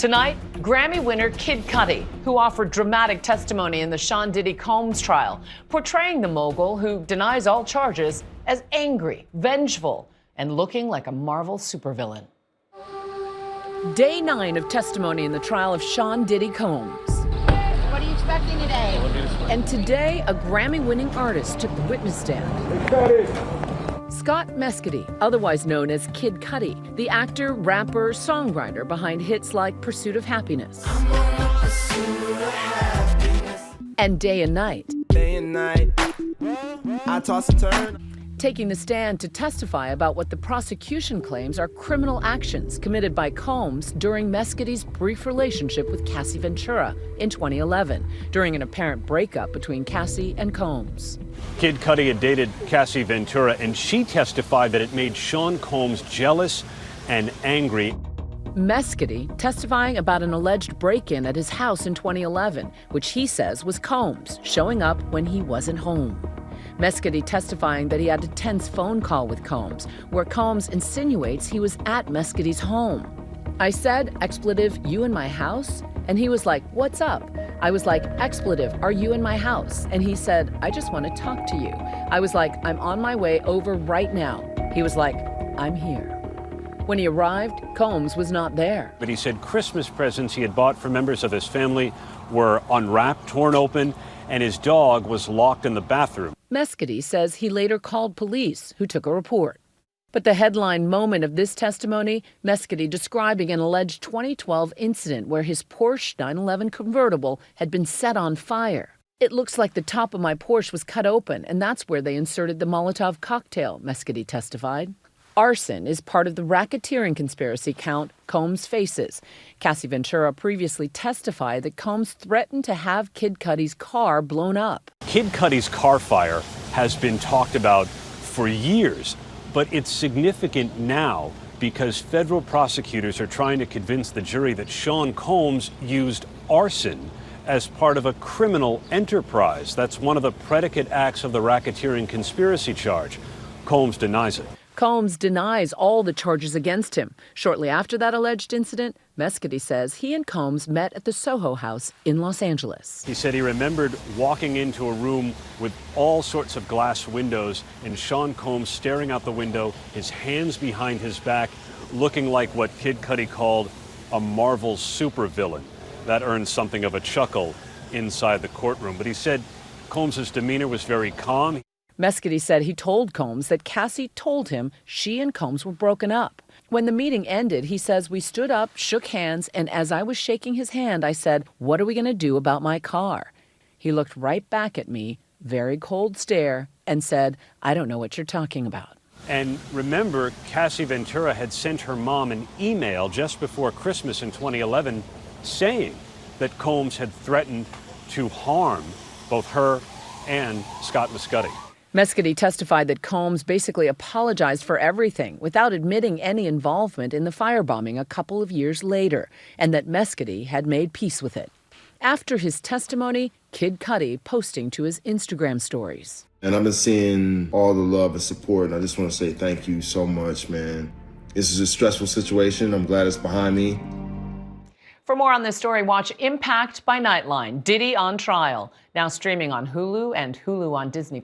Tonight, Grammy winner Kid Cudi, who offered dramatic testimony in the Sean Diddy Combs trial, portraying the mogul who denies all charges as angry, vengeful, and looking like a Marvel supervillain. Day 9 of testimony in the trial of Sean Diddy Combs. What are you expecting today? And today, a Grammy-winning artist took the witness stand. Scott Mescudi, otherwise known as Kid Cudi, the actor, rapper, songwriter behind hits like Pursuit of Happiness and Day and Night. Day and night, I toss and turn. Taking the stand to testify about what the prosecution claims are criminal actions committed by Combs during Mescudi's brief relationship with Cassie Ventura in 2011, during an apparent breakup between Cassie and Combs. Kid Cudi had dated Cassie Ventura, and she testified that it made Sean Combs jealous and angry. Mescudi testifying about an alleged break-in at his house in 2011, which he says was Combs showing up when he wasn't home. Mescudi testifying that he had a tense phone call with Combs, where Combs insinuates he was at Mescudi's home. I said, expletive, you in my house? And he was like, what's up? I was like, expletive, are you in my house? And he said, I just want to talk to you. I was like, I'm on my way over right now. He was like, I'm here. When he arrived, Combs was not there. But he said Christmas presents he had bought for members of his family were unwrapped, torn open, and his dog was locked in the bathroom. Mescudi says he later called police, who took a report. But the headline moment of this testimony, Mescudi describing an alleged 2012 incident where his Porsche 911 convertible had been set on fire. It looks like the top of my Porsche was cut open, and that's where they inserted the Molotov cocktail, Mescudi testified. Arson is part of the racketeering conspiracy count Combs faces. Cassie Ventura previously testified that Combs threatened to have Kid Cudi's car blown up. Kid Cudi's car fire has been talked about for years, but it's significant now because federal prosecutors are trying to convince the jury that Sean Combs used arson as part of a criminal enterprise. That's one of the predicate acts of the racketeering conspiracy charge. Combs denies it. Combs denies all the charges against him. Shortly after that alleged incident, Mescudi says he and Combs met at the Soho House in Los Angeles. He said he remembered walking into a room with all sorts of glass windows and Sean Combs staring out the window, his hands behind his back, looking like what Kid Cudi called a Marvel supervillain. That earned something of a chuckle inside the courtroom. But he said Combs' demeanor was very calm. Mescudi said he told Combs that Cassie told him she and Combs were broken up. When the meeting ended, he says, we stood up, shook hands, and as I was shaking his hand, I said, what are we going to do about my car? He looked right back at me, very cold stare, and said, I don't know what you're talking about. And remember, Cassie Ventura had sent her mom an email just before Christmas in 2011 saying that Combs had threatened to harm both her and Scott Mescudi. Mescudi testified that Combs basically apologized for everything without admitting any involvement in the firebombing a couple of years later, and that Mescudi had made peace with it. After his testimony, Kid Cudi posting to his Instagram stories. And I've been seeing all the love and support, and I just want to say thank you so much, man. This is a stressful situation. I'm glad it's behind me. For more on this story, watch Impact by Nightline, Diddy on Trial, now streaming on Hulu and Hulu on Disney+.